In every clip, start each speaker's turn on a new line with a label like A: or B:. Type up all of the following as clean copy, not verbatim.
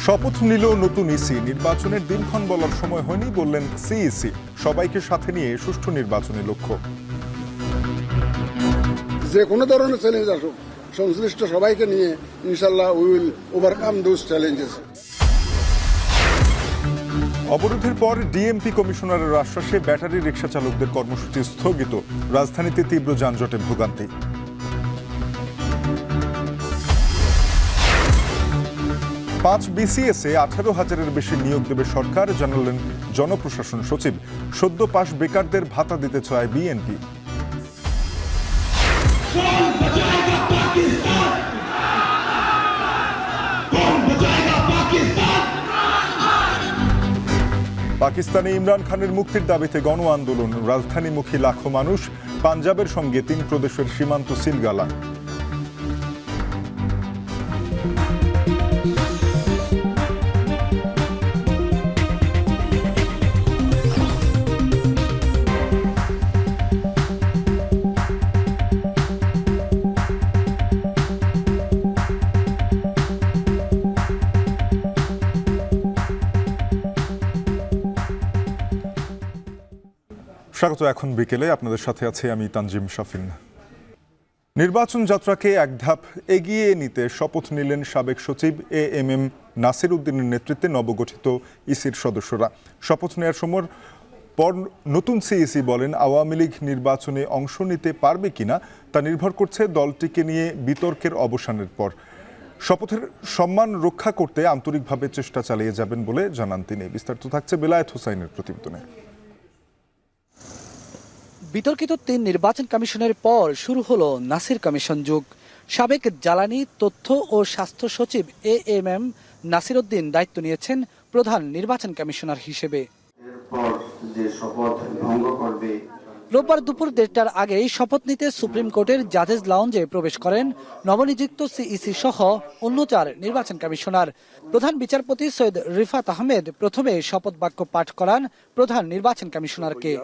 A: শপথ নিল নতুন ইসি। নির্বাচনের দিনক্ষণ বলার সময় হয়নি বললেন সিইসি। সবাইকে সাথে নিয়ে সুষ্ঠু নির্বাচনের লক্ষ্য।
B: যে কোনো ধরনের চ্যালেঞ্জ আসুক, সংশ্লিষ্ট সবাইকে নিয়ে ইনশাল্লাহ we will overcome those challenges.
A: অবরোধের পর ডিএমপি কমিশনারের আশ্বাসে ব্যাটারি রিকশা চালকদের কর্মসূচি স্থগিত। রাজধানীতে তীব্র যানজটে ভোগান্তি। 5 বিসিএসে 18,000-এর বেশি নিয়োগ দেবে সরকার, জানালেন জনপ্রশাসন সচিব। সদ্য পাশ বেকারদের ভাতা দিতে চায় বিএনপি। পাকিস্তানে ইমরান খানের মুক্তির দাবিতে গণ আন্দোলন। রাজধানীমুখী লাখো মানুষ। পাঞ্জাবের সঙ্গে 3 প্রদেশের সীমান্ত সিলগালা। স্বাগত। এখন বিকেলে আপনাদের সাথে আছি আমি তানজিম শাফিন। নির্বাচন যাত্রাকে এক ধাপ এগিয়ে নিতে শপথ নিলেন সাবেক সচিব এএমএম নাসির উদ্দিনের নেতৃত্বে নবগঠিত ইসির সদস্যরা। শপথ নেওয়ার সময় পর নতুন সিইসি বলেন, আওয়ামী লীগ নির্বাচনে অংশ নিতে পারবে কিনা তা নির্ভর করছে দলটিকে নিয়ে বিতর্কের অবসানের পর। শপথের সম্মান রক্ষা করতে আন্তরিকভাবে চেষ্টা চালিয়ে যাবেন বলে জানান তিনি। বিস্তারিত থাকছে বেলায়েত হোসাইনের প্রতিবেদনে।
C: বিতর্কিত 3 নির্বাচন কমিশনের পর শুরু হলো নাসির কমিশন যুগ। সাবেক জ্বালানি, তথ্য ও স্বাস্থ্য সচিব এএমএম নাসির উদ্দিন দায়িত্ব নিয়েছেন প্রধান নির্বাচন কমিশনার হিসেবে। রোববার দুপুর 1:30টার আগেই শপথ নিতে সুপ্রিম কোর্টের জাজেস লাউঞ্জে প্রবেশ করেন নবনিযুক্ত সিইসি সহ অন্য 4 নির্বাচন কমিশনার। প্রধান বিচারপতি সৈয়দ রিফাত আহমেদ প্রথমে শপথ বাক্য পাঠ করান প্রধান নির্বাচন কমিশনারকে।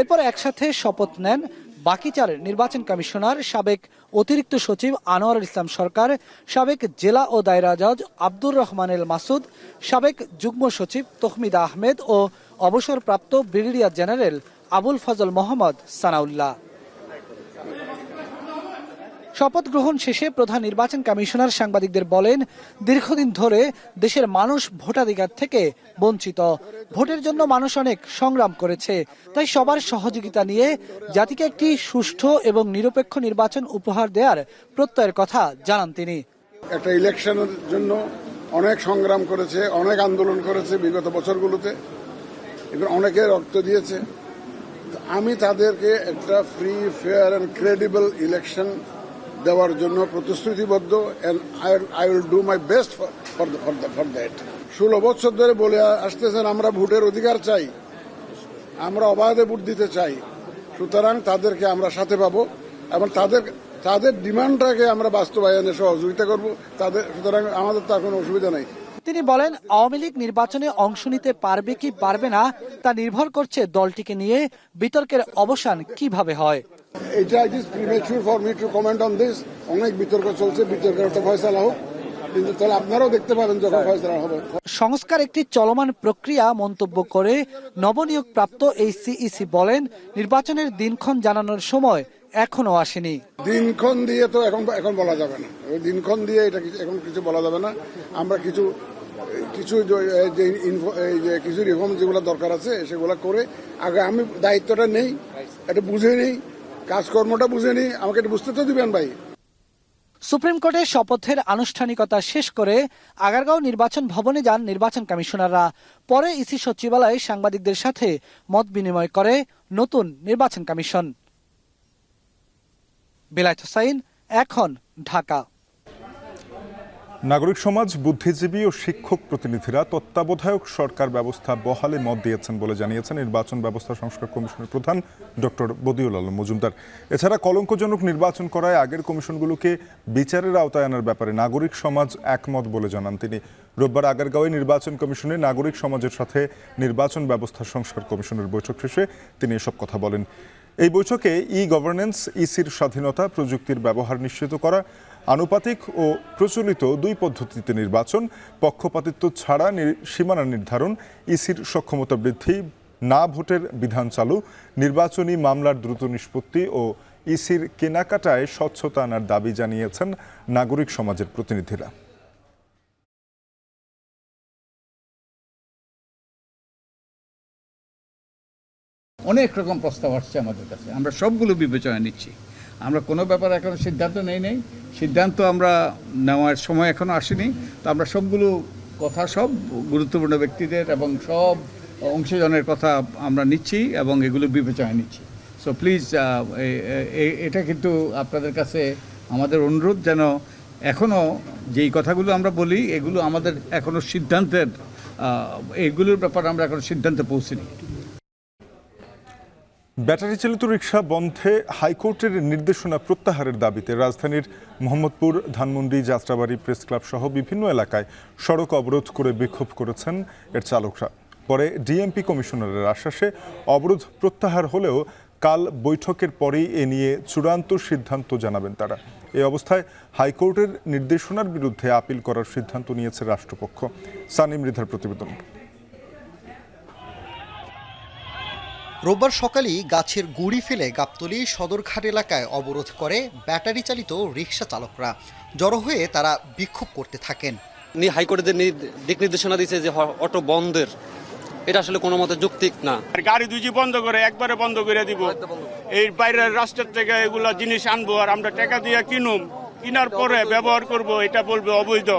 C: এরপর একসাথে শপথ নেন বাকি 4 নির্বাচন কমিশনার, সাবেক অতিরিক্ত সচিব আনোয়ারুল ইসলাম সরকার, সাবেক জেলা ও দায়রা জজ আব্দুর রহমান এল মাসুদ, সাবেক যুগ্ম সচিব তহমিদা আহমেদ ও অবসরপ্রাপ্ত ব্রিগেডিয়ার জেনারেল আবুল ফজল মোহাম্মদ সানাউল্লাহ। শপথ গ্রহণ শেষে প্রধান নির্বাচন কমিশনার সাংবাদিকদের বলেন, দীর্ঘদিন ধরে দেশের মানুষ ভোটাধিকার থেকে বঞ্চিত। ভোটের জন্য মানুষ অনেক সংগ্রাম করেছে, তাই সবার সহযোগিতা নিয়ে জাতিকে একটি সুষ্ঠু এবং নিরপেক্ষ নির্বাচন উপহার দেওয়ার প্রত্যয়ের কথা জানান তিনি।
B: একটা ইলেকশনের জন্য অনেক সংগ্রাম করেছে, অনেক আন্দোলন করেছে বিগত বছরগুলোতে, এবং অনেকে রক্ত দিয়েছে। আমি তাদেরকে একটা free, fair and credible election দেওয়ার জন্য প্রতিশ্রুতিবদ্ধ, and I will do my best for that. 16 বছর ধরে বলে আসতেছেন আমরা ভোটের অধিকার চাই, আমরা অবাধে ভোট দিতে চাই। সুতরাং তাদেরকে আমরা সাথে পাবো এবং তাদের ডিমান্ডটাকে আমরা বাস্তবায়নে সহযোগিতা করব। সুতরাং আমাদের তার কোনো অসুবিধা নেই।
C: তিনি বলেন, আওয়ামী লীগ নির্বাচনে অংশ নিতে পারবে কি পারবে না তা নির্ভর করছে দলটিকে নিয়ে বিতর্কের অবসান কিভাবে হয়।
B: এটা is premature for me two comment on this. অনেক বিতর্ক চলছে, বিতর্কের একটা ফয়সালা হোক, কিন্তু তাহলে আপনারাও দেখতে পাবেন যখন ফয়সালা হবে। সংস্কার
C: একটি চলমান প্রক্রিয়া মন্তব্য করে নবনিয়োগ প্রাপ্ত এই সিইসি বলেন, নির্বাচনের দিনক্ষণ জানানোর সময় এখনো আসেনি।
B: দিনক্ষণ দিয়ে তো এখন বলা যাবে না, দিনক্ষণ দিয়ে এটা এখন কিছু বলা যাবে না। আমরা কিছু রিফর্ম যেগুলো দরকার আছে সেগুলো করে আগে আমি দায়িত্বটা নেই, এটা বুঝে নেই, কাজকর্মটা বুঝে নেই, আমাকে এটা বুঝতে তো দিবেন ভাই।
C: সুপ্রিম কোর্টে শপথের আনুষ্ঠানিকতা শেষ করে আগারগাঁও নির্বাচন ভবনে যান নির্বাচন কমিশনাররা। পরে ইসি সচিবালয়ে সাংবাদিকদের সাথে মত বিনিময় করে নতুন নির্বাচন কমিশন। বেলায়েত হোসাইন, এখন, ঢাকা।
A: নাগরিক সমাজ, বুদ্ধিজীবী ও শিক্ষক প্রতিনিধিরা তত্ত্বাবধায়ক সরকার ব্যবস্থা বহালে মত দিয়েছেন বলে জানিয়েছেন নির্বাচন ব্যবস্থা সংস্কার কমিশনের প্রধান ডক্টর বদিউল আলম মজুমদার। এছাড়া কলঙ্কজনক নির্বাচন করায় আগের কমিশনগুলোকে বিচারের আওতায় আনার ব্যাপারে নাগরিক সমাজ একমত বলে জানান তিনি। রোববার আগারগাঁওয়ে নির্বাচন কমিশনে নাগরিক সমাজের সাথে নির্বাচন ব্যবস্থা সংস্কার কমিশনের বৈঠক শেষে তিনি এসব কথা বলেন। এই বৈঠকে গভর্নেন্স, ইসির স্বাধীনতা, প্রযুক্তির ব্যবহার নিশ্চিত করা, আনুপাতিক ও প্রচলিত দুই পদ্ধতিতে নির্বাচন, পক্ষপাতিত্ব ছাড়া সীমানা নির্ধারণ, ইসির সক্ষমতা বৃদ্ধি, না ভোটের বিধান চালু, নির্বাচনী মামলার দ্রুত নিষ্পত্তি ও ইসির কেনাকাটায় স্বচ্ছতা আনার দাবি জানিয়েছেন নাগরিক সমাজের প্রতিনিধিরা।
D: অনেক রকম প্রস্তাব আসছে আমাদের কাছে, আমরা সবগুলো বিবেচনা নিচ্ছি। আমরা কোনো ব্যাপারে এখনো সিদ্ধান্ত নেই সিদ্ধান্ত আমরা নেওয়ার সময় এখনো আসেনি। তো আমরা সবগুলো কথা, সব গুরুত্বপূর্ণ ব্যক্তিদের এবং সব অংশজনের কথা আমরা নিচ্ছি এবং এগুলো বিবেচনা নিচ্ছি। সো প্লিজ এটা কিন্তু আপনাদের কাছে আমাদের অনুরোধ, যেন এখনও যেই কথাগুলো আমরা বলি এগুলো আমাদের এখনো সিদ্ধান্তের, এগুলোর ব্যাপারে আমরা এখনো সিদ্ধান্তে পৌঁছিনি।
A: ব্যাটারি চালিত রিকশা বন্ধে হাইকোর্টের নির্দেশনা প্রত্যাহারের দাবিতে রাজধানীর মোহাম্মদপুর, ধানমন্ডি, যাত্রাবাড়ি, প্রেস ক্লাব সহ বিভিন্ন এলাকায় সড়ক অবরোধ করে বিক্ষোভ করেছেন এর চালকরা। পরে ডিএমপি কমিশনারের আশ্বাসে অবরোধ প্রত্যাহার হলেও কাল বৈঠকের পরেই এ নিয়ে চূড়ান্ত সিদ্ধান্ত জানাবেন তারা। এই অবস্থায় হাইকোর্টের নির্দেশনার বিরুদ্ধে আপিল করার সিদ্ধান্ত নিয়েছে রাষ্ট্রপক্ষ। সানি মৃধার প্রতিবেদন।
E: রোববার সকালেই গাছের গুঁড়ি ফেলে গাবতলী সদরঘাট এলাকায় অবরোধ করে ব্যাটারি চালিত রিকশা চালকরা। জড়ো হয়ে তারা বিক্ষোভ করতে থাকেন।
F: হাইকোর্টে দিক নির্দেশনা দিয়েছে যে অটো বন্ধের, এটা আসলে কোনো মতে যৌক্তিক না।
G: গাড়ি দুজি বন্ধ করে একবারে বন্ধ করে দিব, এই বাইরের রাষ্ট্রের থেকে এগুলা জিনিস আনবো আর আমরা টাকা দিয়ে কিনার পরে ব্যবহার করব, এটা বলবে অবৈধ।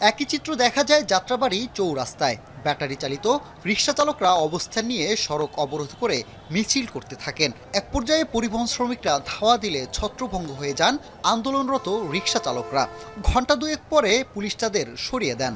E: একই চিত্র দেখা যায় যাত্রাবাড়ি চৌরাস্তায়। ব্যাটারি চালিত রিকশা চালকরা অবস্থান নিয়ে সড়ক অবরোধ করে মিছিল করতে থাকেন। এক পর্যায়ে পরিবহন শ্রমিকরা ধাওয়া দিলে ছত্রভঙ্গ হয়ে যান আন্দোলনরত রিকশা চালকরা। ঘণ্টা দুয়েক পরে পুলিশ তাদের সরিয়ে দেন।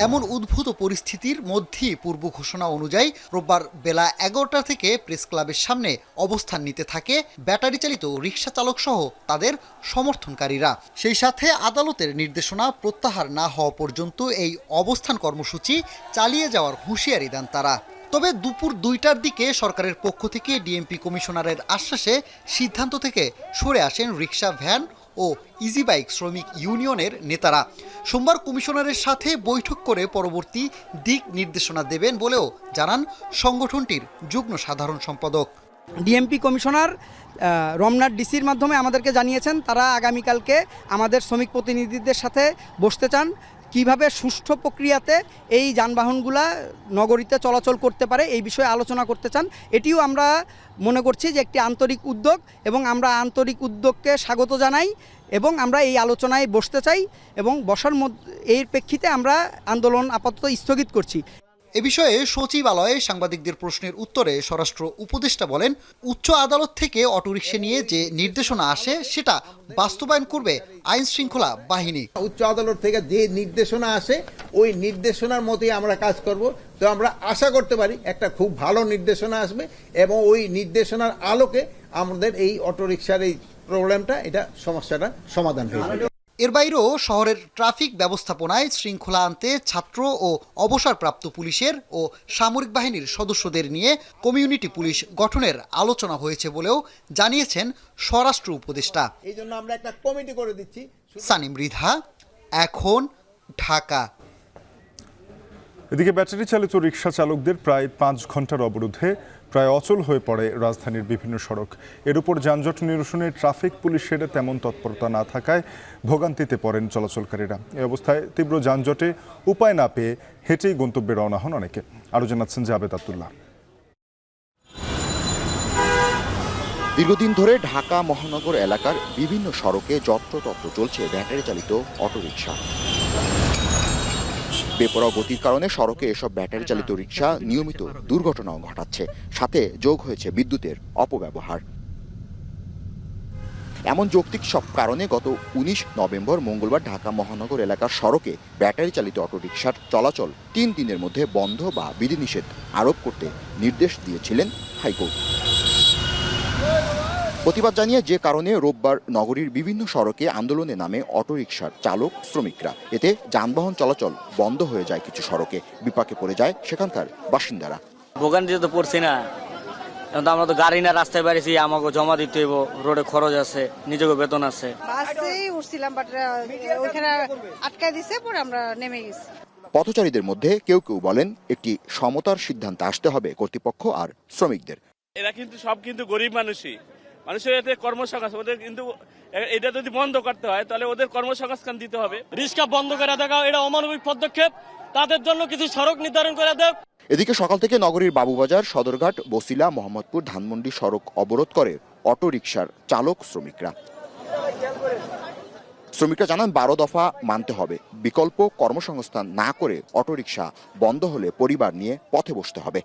E: এমন উদ্ভূত পরিস্থিতির মধ্যেই পূর্ব ঘোষণা অনুযায়ী রোববার বেলা 11টা থেকে প্রেস ক্লাবের সামনে অবস্থান নিতে থাকে ব্যাটারি চালিত রিকশা চালক সহ তাদের সমর্থনকারীরা। সেই সাথে আদালতের নির্দেশনা প্রত্যাহার না হওয়া পর্যন্ত এই অবস্থান কর্মসূচি চালিয়ে যাওয়ার হুঁশিয়ারি দেন তারা। তবে দুপুর 2টার দিকে সরকারের পক্ষ থেকে ডিএমপি কমিশনারের আশ্বাসে সিদ্ধান্ত থেকে সরে আসেন রিকশা, ভ্যান ও ইজি বাইক শ্রমিক ইউনিয়নের নেতারা। সোমবার কমিশনারের সাথে বৈঠক করে পরবর্তী দিক নির্দেশনা দেবেন বলেও জানান সংগঠনটির যুগ্ম সাধারণ সম্পাদক।
H: ডিএমপি কমিশনার রমনার ডিসির মাধ্যমে আমাদেরকে জানিয়েছেন তারা আগামীকালকে আমাদের শ্রমিক প্রতিনিধিদের সাথে বসতে চান, কিভাবে সুষ্ঠু প্রক্রিয়াতে এই যানবাহনগুলা নগরীতে চলাচল করতে পারে এই বিষয়ে আলোচনা করতে চান। এটিও আমরা মনে করছি যে একটি আন্তরিক উদ্যোগ এবং আমরা আন্তরিক উদ্যোগকে স্বাগত জানাই এবং আমরা এই আলোচনায় বসতে চাই এবং বসার এর প্রেক্ষিতে আমরা আন্দোলন আপাতত স্থগিত করছি।
E: এ বিষয়ে সচিবালয়ে সাংবাদিকদের প্রশ্নের উত্তরে স্বরাষ্ট্র উপদেষ্টা বলেন, উচ্চ আদালত থেকে অটোরিকশা নিয়ে যে নির্দেশনা আসে সেটা বাস্তবায়ন করবে আইন শৃঙ্খলা বাহিনী।
I: উচ্চ আদালত থেকে যে নির্দেশনা আসে ওই নির্দেশনার মতোই আমরা কাজ করব। তো আমরা আশা করতে পারি একটা খুব ভালো নির্দেশনা আসবে এবং ওই নির্দেশনার আলোকে আমাদের এই অটোরিকশার এই প্রবলেমটা, এটা সমস্যাটা সমাধান হয়ে যাবে।
E: এর বাইরেও শহরের ট্রাফিক ব্যবস্থাপনায় শৃঙ্খলা আনতে ছাত্র ও অবসরপ্রাপ্ত পুলিশের ও সামরিক বাহিনীর সদস্যদের নিয়ে কমিউনিটি পুলিশ গঠনের আলোচনা হয়েছে বলেও জানিয়েছেন স্বরাষ্ট্র উপদেষ্টা।
I: এই জন্য আমরা একটা কমিটি করে দিচ্ছি।
E: সানি মৃধা, এখন, ঢাকা।
A: এদিকে ব্যাটারি চালিত রিকশা চালকদের প্রায় 5 ঘন্টার অবরোধে প্রায় অচল হয়ে পড়ে রাজধানীর বিভিন্ন সড়ক। এর উপর যানজট নিরসনে ট্রাফিক পুলিশের তেমন তৎপরতা না থাকায় ভোগান্তিতে পড়েন চলাচলকারীরা। এই অবস্থায় তীব্র যানজটে উপায় না পেয়ে হেঁটেই গন্তব্যে রওনা হন অনেকে। আরও জানাচ্ছেন জাবেদ আব্দুল্লাহ।
J: দীর্ঘদিন ধরে ঢাকা মহানগর এলাকার বিভিন্ন সড়কে যত্রতত্র চলছে ব্যাটারি চালিত অটোরিকশা। বেপরোয়া গতির কারণে সড়কে এসব ব্যাটারি চালিত রিকশা নিয়মিত দুর্ঘটনাও ঘটাচ্ছে, সাথে যোগ হয়েছে বিদ্যুতের অপব্যবহার। এমন যৌক্তিক সব কারণে গত 19 নভেম্বর মঙ্গলবার ঢাকা মহানগর এলাকার সড়কে ব্যাটারি চালিত অটোরিকশার চলাচল 3 দিনের মধ্যে বন্ধ বা বিধিনিষেধ আরোপ করতে নির্দেশ দিয়েছিলেন হাইকোর্ট। প্রতিবাদ জানিয়ে যে কারণে রোববার নগরীর বিভিন্ন সড়কে আন্দোলনে নামে অটোরিকশার চালক শ্রমিকরা। এতে যানবাহন চলাচল বন্ধ হয়ে যায় কিছু সড়কে, বিপাকে পড়ে যায় সেখানকার বাসিন্দারা।
K: ভোগান্তিতে তো পড়ছি না, এখন তো আমরা তো গাড়ি না রাস্তায় বেরিয়েছি, আমাকে জমা দিতে হইব, রোডে খরচ আছে, নিজেকে বেতন আছে।
L: বাসেই উঠছিলাম, বাট ওইখানে আটকায় দিছে, পরে আমরা নেমে গেছি।
J: পথচারীদের মধ্যে কেউ কেউ বলেন একটি সমতার সিদ্ধান্তে আসতে হবে কর্তৃপক্ষ আর শ্রমিকদের।
G: এরা কিন্তু সব কিন্তু গরিব মানুষই, মানুষের এতে কর্মসংস্থান, ওদের কিন্তু এটা যদি বন্ধ করতে হয় তাহলে ওদের কর্মসংস্থান দিতে হবে।
K: রিক্সা বন্ধ করে দেখা এটা অমানবিক পদক্ষেপ, তাদের জন্য কিছু সড়ক নির্ধারণ করে দেয়।
J: এদিকে সকাল থেকে নগরীর বাবুবাজার, সদরঘাট, বসিলা, মোহাম্মদপুর, ধানমন্ডি সড়ক অবরোধ করে অটো রিকশার চালক শ্রমিকরা। শ্রমিকরা জানান 12 দফা মানতে হবে, বিকল্প কর্মসংস্থান না করে অটোরিকশা বন্ধ হলে পরিবার নিয়ে পথে বসতে হবে।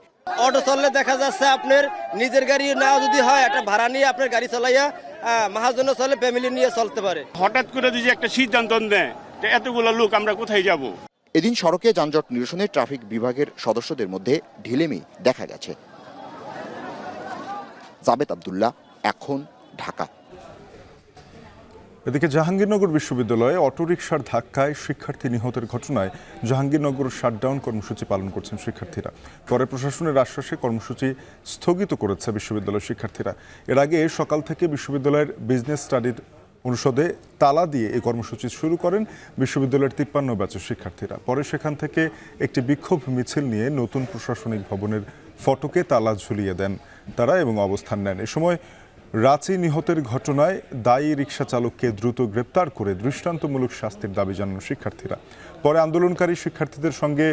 K: অটো চললে দেখা যাচ্ছে আপনার নিজের গাড়ি না যদি হয় একটা ভাড়া নিয়ে আপনার গাড়ি চালাইয়া মহাজন চলে, ফ্যামিলি নিয়ে চলতে পারে।
G: হঠাৎ করে যদি একটা সিদ্ধান্ত নেয় যে এতগুলো লোক আমরা কোথায় যাব।
J: এদিন সড়কে যানজট নিরসনে ট্রাফিক বিভাগের সদস্যদের মধ্যে ঢিলেমি দেখা গেছে। জাবেদ আব্দুল্লাহ, এখন, ঢাকা।
A: এদিকে জাহাঙ্গীরনগর বিশ্ববিদ্যালয়ে অটোরিকশার ধাক্কায় শিক্ষার্থী নিহতের ঘটনায় জাহাঙ্গীরনগর শাটডাউন কর্মসূচি পালন করছেন শিক্ষার্থীরা। পরে প্রশাসনের আশ্বাসে কর্মসূচি স্থগিত করেছে বিশ্ববিদ্যালয়ের শিক্ষার্থীরা। এর আগে সকাল থেকে বিশ্ববিদ্যালয়ের বিজনেস স্টাডির অনুষদে তালা দিয়ে এই কর্মসূচি শুরু করেন বিশ্ববিদ্যালয়ের 53 ব্যাচের শিক্ষার্থীরা। পরে সেখান থেকে একটি বিক্ষোভ মিছিল নিয়ে নতুন প্রশাসনিক ভবনের ফটকে তালা ঝুলিয়ে দেন তারা এবং অবস্থান নেন। এ সময় রাঁচি নিহতের ঘটনায় দায়ী রিকশা চালককে দ্রুত গ্রেপ্তার করে দৃষ্টান্তমূলক শাস্তির দাবি জানান শিক্ষার্থীরা। পরে আন্দোলনকারী শিক্ষার্থীদের সঙ্গে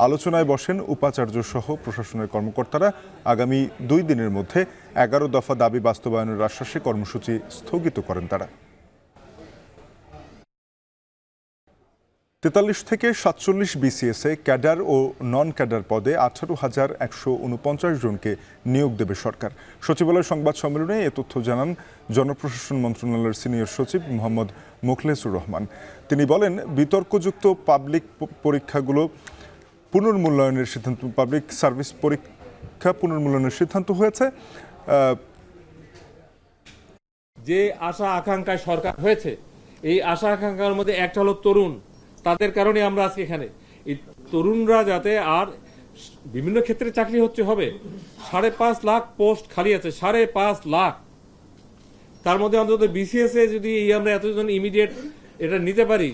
A: আলোচনায় বসেন উপাচার্য সহ প্রশাসনের কর্মকর্তারা। আগামী 2 দিনের মধ্যে 11 দফা দাবি বাস্তবায়নের আশ্বাসে কর্মসূচি স্থগিত করেন তারা। 43 থেকে 47 বিসিএসে ক্যাডার ও নন ক্যাডার পদে 18,149 জনকে নিয়োগ দেবে সরকার। সচিবালয় সংবাদ সম্মেলনে এ তথ্য জানান জনপ্রশাসন মন্ত্রণালয়ের সিনিয়র সচিব মোহাম্মদ মোখলেসুর রহমান। তিনি বলেন, বিতর্কযুক্ত পাবলিক পরীক্ষাগুলো পুনর্মূল্যায়নের সিদ্ধান্ত, পাবলিক সার্ভিস পরীক্ষা পুনর্মূল্যায়নের সিদ্ধান্ত হয়েছে।
M: যে আশা আকাঙ্ক্ষায় সরকার হয়েছে, এই আশা আকাঙ্ক্ষার মধ্যে একটা হলো তরুণ। তাদের কারণে আমরা আজকে এখানে, এই তরুণরা যাতে আর বিভিন্ন ক্ষেত্রে চাকরি হবে। 5.5 লাখ পোস্ট খালি আছে, 5.5 লাখ। তার মধ্যে অন্তত বিসিএস এ যদি আমরা এতজন ইমিডিয়েট এটা নিতে পারি,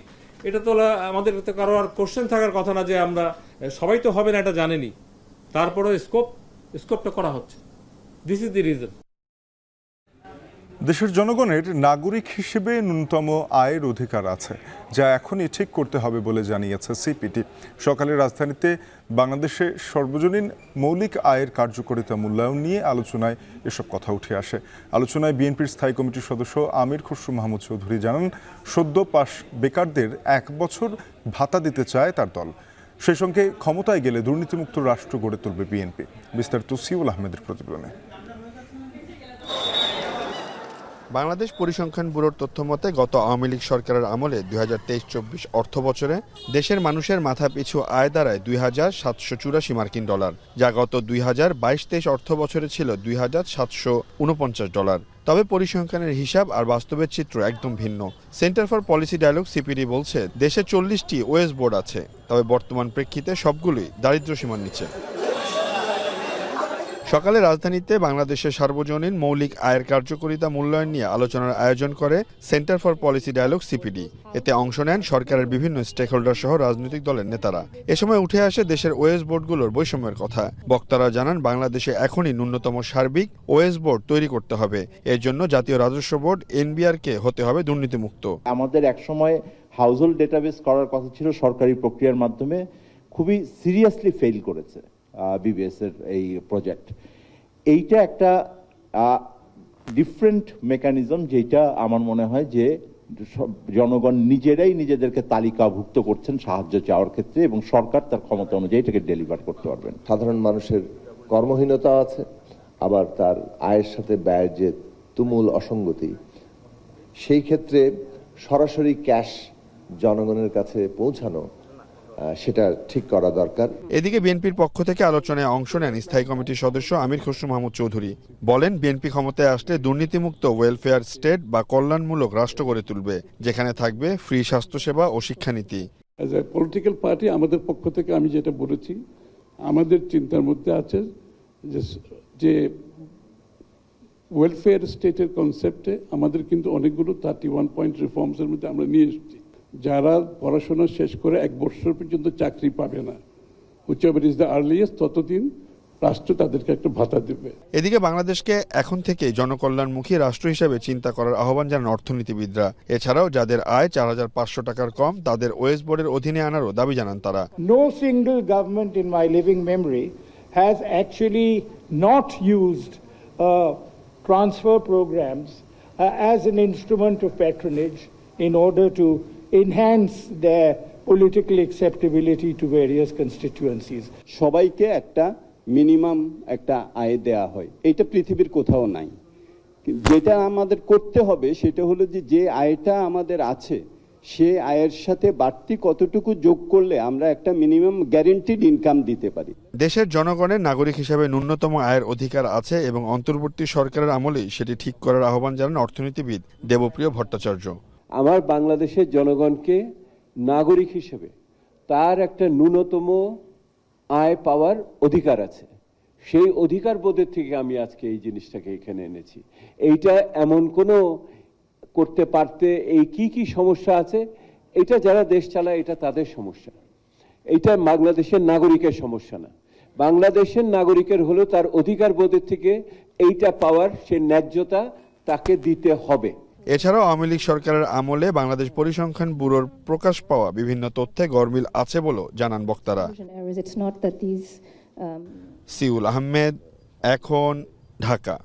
M: এটা তো আমাদের কারো আর কোশ্চেন থাকার কথা না যে আমরা সবাই তো হবে না, এটা জানেনি। তারপরে স্কোপটা করা হচ্ছে। This is the reason.
A: দেশের জনগণের নাগরিক হিসেবে ন্যূনতম আয়ের অধিকার আছে, যা এখনই ঠিক করতে হবে বলে জানিয়েছে সিপিটি। সকালে রাজধানীতে বাংলাদেশে সর্বজনীন মৌলিক আয়ের কার্যকারিতা মূল্যায়ন নিয়ে আলোচনায় এসব কথা উঠে আসে। আলোচনায় বিএনপির স্থায়ী কমিটির সদস্য আমির খসরু মাহমুদ চৌধুরী জানান, সদ্য পাস বেকারদের 1 বছর ভাতা দিতে চায় তার দল। সেই সঙ্গে ক্ষমতায় গেলে দুর্নীতিমুক্ত রাষ্ট্র গড়ে তুলবে বিএনপি। বিস্তারিত সিউল আহমেদের প্রতিবেদনে।
N: বাংলাদেশ পরিসংখ্যান ব্যুরোর তথ্য মতে গত আওয়ামী লীগ সরকারের আমলে 2023-24 অর্থ বছরে দেশের মানুষের মাথা পিছু আয় দাঁড়ায় $2,784 মার্কিন, যা গত 2022-23 অর্থ বছরে ছিল $2,749। তবে পরিসংখ্যানের হিসাব আর বাস্তবের চিত্র একদম ভিন্ন। Centre for policy dialogue CPD বলছে, দেশে 40টি ওএস বোর্ড আছে, তবে বর্তমান প্রেক্ষিতে সবগুলোই দারিদ্র্য সীমার নিচে। সকালে রাজধানীতে বাংলাদেশের সার্বজনীন মৌলিক আয়ের কার্যকারিতা মূল্যায়ন নিয়ে আলোচনার আয়োজন করে centre for policy dialogue CPD. এতে অংশ নেন সরকারের বিভিন্ন স্টেক হোল্ডার সহ রাজনৈতিক দলের নেতারা। এ সময় উঠে আসে দেশের ওএস বোর্ডগুলোর বৈষম্যের কথা। বক্তারা জানান, বাংলাদেশে এখনই ন্যূনতম সার্বিক ওএস বোর্ড তৈরি করতে হবে। এর জন্য জাতীয় রাজস্ব বোর্ড এনবিআরকে হতে হবে দুর্নীতিমুক্ত।
O: আমাদের একসময় হাউসহোল্ড ডেটাবেস করার কথা ছিল সরকারি প্রক্রিয়ার মাধ্যমে, খুবই সিরিয়াসলি ফেল করেছে বিবিএস এর এই প্রজেক্ট। এইটা একটা ডিফারেন্ট মেকানিজম, যেটা আমার মনে হয় যে জনগণ নিজেরাই নিজেদেরকে তালিকাভুক্ত করছেন সাহায্য চাওয়ার ক্ষেত্রে, এবং সরকার তার ক্ষমতা অনুযায়ী এটাকে ডেলিভার করতে পারবেন।
P: সাধারণ মানুষের কর্মহীনতা আছে, আবার তার আয়ের সাথে ব্যয়ের যে তুমুল অসঙ্গতি, সেই ক্ষেত্রে সরাসরি ক্যাশ জনগণের কাছে পৌঁছানো, সেটা ঠিক করা দরকার।
N: এদিকে বিএনপির পক্ষ থেকে আলোচনায় অংশ নেন স্থায়ী কমিটির সদস্য আমির খসরু মাহমুদ চৌধুরী। বলেন, বিএনপি ক্ষমতায় আসলে দুর্নীতিমুক্ত ওয়েলফেয়ার স্টেট বা কল্যাণমূলক রাষ্ট্র গড়ে তুলবে, যেখানে থাকবে ফ্রি স্বাস্থ্যসেবা ও শিক্ষানীতি।
Q: অ্যাজ এ পলিটিক্যাল পার্টি আমাদের পক্ষ থেকে আমি যেটা বলেছি, আমাদের চিন্তার মধ্যে আছে যে ওয়েলফেয়ার স্টেটের কনসেপ্টে আমাদের কিন্তু অনেকগুলো 31 পয়েন্ট রিফর্মসের মধ্যে আমরা নিয়ে এসেছি। যারা পড়াশোনা শেষ করে 1 বছর পর্যন্ত চাকরি পাবে না, হুইচএভার ইজ দ্য আর্লিয়েস্ট, ততদিন রাষ্ট্র তাদেরকে একটা ভাতা দেবে।
N: এদিকে বাংলাদেশকে এখন থেকে জনকল্যাণমুখী রাষ্ট্র হিসেবে চিন্তা করার আহ্বান জানান অর্থনীতিবিদরা। এছাড়াও যাদের আয় 4,500 টাকার কম তাদের ওয়েজ বোর্ডের অধীনে আনারও দাবি জানান তারা।
R: No single government in my living memory has actually not used transfer programs as an instrument of patronage in order to enhance their political acceptability to various constituencies.
S: সবাইকে একটা মিনিমাম একটা আয় দেয়া হয়, এটা পৃথিবীর কোথাও নাই। যেটা আমাদের করতে হবে সেটা হলো যে আয়টা আমাদের আছে সে আয়ের সাথে বাড়তি কতটুকু যোগ করলে আমরা একটা মিনিমাম গ্যারান্টিড ইনকাম দিতে পারি।
N: দেশের জনগণের নাগরিক হিসেবে ন্যূনতম আয়ের অধিকার আছে এবং অন্তর্বর্তী সরকারের আমলেই সেটি ঠিক করার আহ্বান জানান অর্থনীতিবিদ দেবপ্রিয় ভট্টাচার্য।
S: আমার বাংলাদেশের জনগণকে নাগরিক হিসেবে তার একটা ন্যূনতম আয় পাওয়ার অধিকার আছে, সেই অধিকার বোধের থেকে আমি আজকে এই জিনিসটাকে এখানে এনেছি। এইটা এমন কোনো করতে পারতে এই কি সমস্যা আছে, এটা যারা দেশ চালায় এটা তাদের সমস্যা, এটা বাংলাদেশের নাগরিকের সমস্যা না। বাংলাদেশের নাগরিকের হলো তার অধিকার বোধের থেকে এইটা পাওয়ার সে ন্যায্যতা তাকে দিতে হবে।
N: এছাড়াও আওয়ামী লীগ সরকারের আমলে বাংলাদেশ পরিসংখ্যান ব্যুরোর প্রকাশ পাওয়া বিভিন্ন তথ্যে গরমিল আছে বলেও জানান বক্তারা। সিউল আহমেদ, এখন, ঢাকা।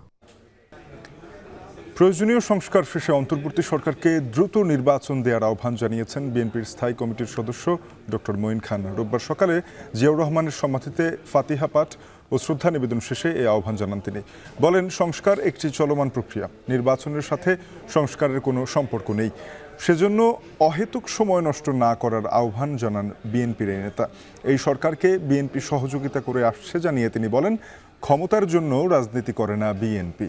A: প্রয়োজনীয় সংস্কার শেষে অন্তর্বর্তী সরকারকে দ্রুত নির্বাচন দেওয়ার আহ্বান জানিয়েছেন বিএনপির স্থায়ী কমিটির সদস্য ডক্টর মঈন খান। রোববার সকালে জিয়াউর রহমানের সমাধিতে ফাতিহা পাঠ ও শ্রদ্ধা নিবেদন শেষে এই আহ্বান জানান তিনি। বলেন, সংস্কার একটি চলমান প্রক্রিয়া, নির্বাচনের সাথে সংস্কারের কোনো সম্পর্ক নেই। সেজন্য অহেতুক সময় নষ্ট না করার আহ্বান জানান বিএনপির এই নেতা। এই সরকারকে বিএনপি সহযোগিতা করে আসছে জানিয়ে তিনি বলেন, ক্ষমতার জন্য রাজনীতি করে না বিএনপি।